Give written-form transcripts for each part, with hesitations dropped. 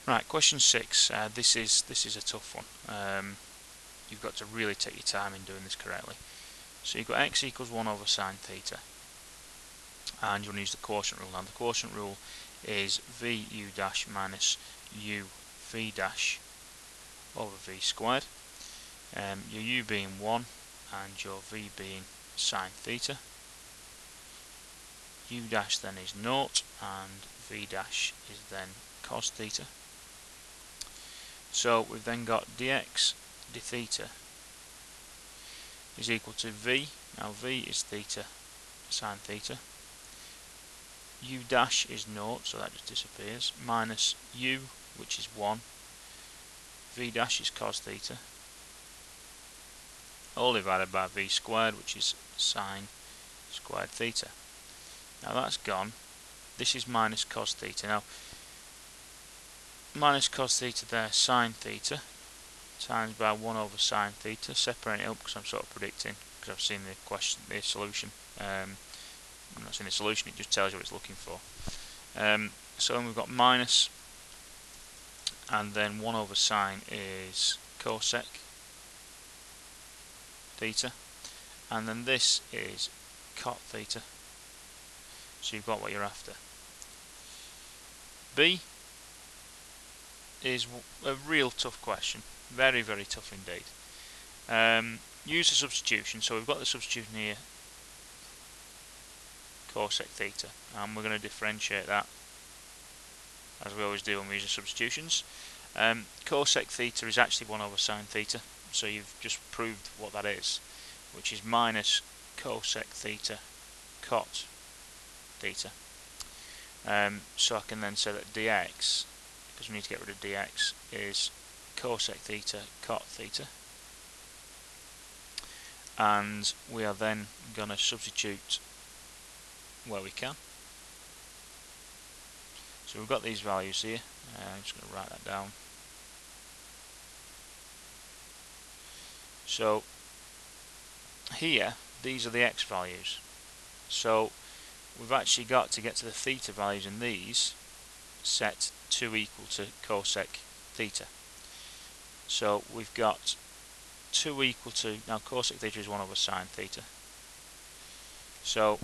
Right, question 6. This is a tough one. You've got to really take your time in doing this correctly. So you've got x equals 1 over sine theta, and you want to use the quotient rule. Now the quotient rule is v u dash minus u v dash over v squared. Your u being 1 and your v being sine theta. U dash then is 0 and v dash is then cos theta. So we've then got dx d theta is equal to v. Now v is theta sine theta. U dash is 0, so that just disappears, minus u, which is 1. V dash is cos theta, all divided by v squared, which is sine squared theta. Now that's gone. This is minus cos theta. Now minus cos theta there, sine theta, times by 1 over sine theta. Separate it up because I'm sort of predicting, because I've seen the question, the solution. I'm not seeing the solution, it just tells you what it's looking for. So then we've got minus, and then 1 over sine is cosec theta, and then this is cot theta. So you've got what you're after. B is a real tough question, very, very tough indeed. Use the substitution, so we've got the substitution here, cosec theta, and we're going to differentiate that as we always do when we use the substitutions. Cosec theta is actually 1 over sine theta, so you've just proved what that is, which is minus cosec theta cot theta. So I can then say that dx, because we need to get rid of dx, is cosec theta cot theta, and we are then going to substitute where we can. So we've got these values here. I'm just going to write that down. So here, these are the x values. So we've actually got to get to the theta values in these, set 2 equal to cosec theta. So we've got 2 equal to, now cosec theta is 1 over sine theta. So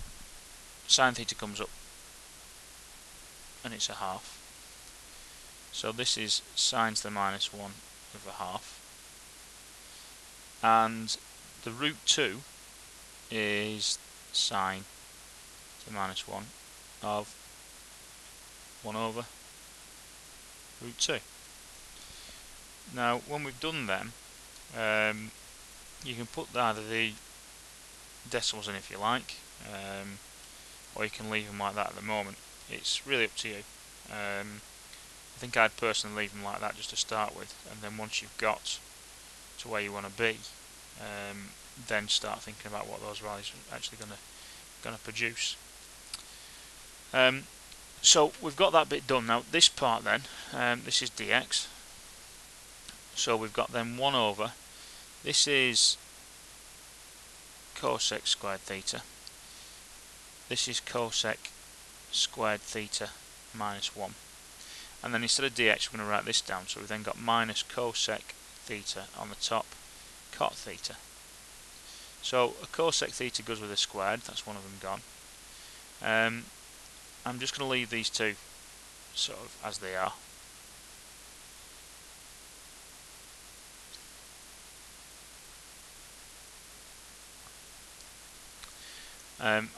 sine theta comes up and it's a half. So this is sine to the minus 1 over half. And the root 2 is sine to the minus 1 of 1 over root 2. Now when we've done them, you can put either the decimals in if you like, or you can leave them like that at the moment. It's really up to you. I think I'd personally leave them like that just to start with, and then once you've got to where you want to be, then start thinking about what those values are actually going to produce. So we've got that bit done. Now this part then, this is dx. So we've got then 1 over, this is cosec squared theta, this is cosec squared theta minus 1, and then instead of dx we're going to write this down, so we've then got minus cosec theta on the top, cot theta. So a cosec theta goes with a squared, that's one of them gone. I'm just going to leave these two sort of as they are.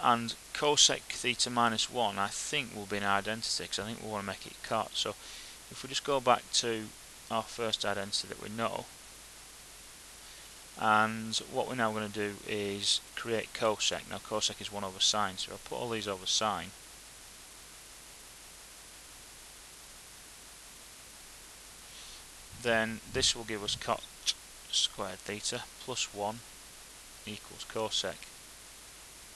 And cosec theta minus 1 I think will be an identity, because I think we want to make it cot. So if we just go back to our first identity that we know, and what we're now going to do is create cosec. Now cosec is 1 over sine, so I'll put all these over sine. Then this will give us cot squared theta plus 1 equals cosec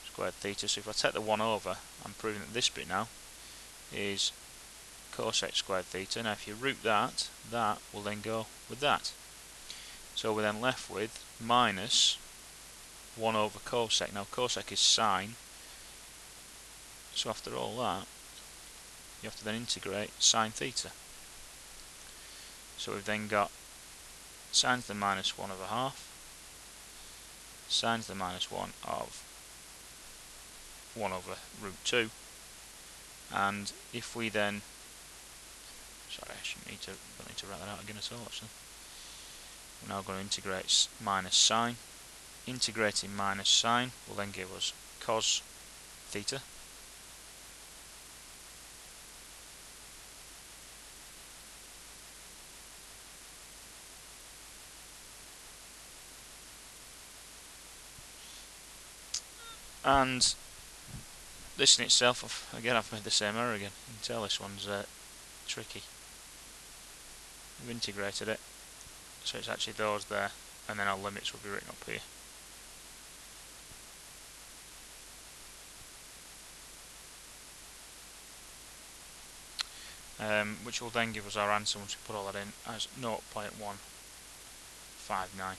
squared theta. So if I take the 1 over, I'm proving that this bit now is cosec squared theta. Now if you root that, that will then go with that. So we're then left with minus 1 over cosec. Now cosec is sine, so after all that you have to then integrate sine theta. So we've then got sine to the minus 1 over half, sine to the minus 1 of 1 over root 2, and if we then, sorry, I don't need to write that out again at all actually. We're now going to integrate minus sine. Integrating minus sine will then give us cos theta. And this in itself, again I've made the same error again. You can tell this one's tricky. We've integrated it, so it's actually those there, and then our limits will be written up here. Which will then give us our answer once we put all that in as 0.159.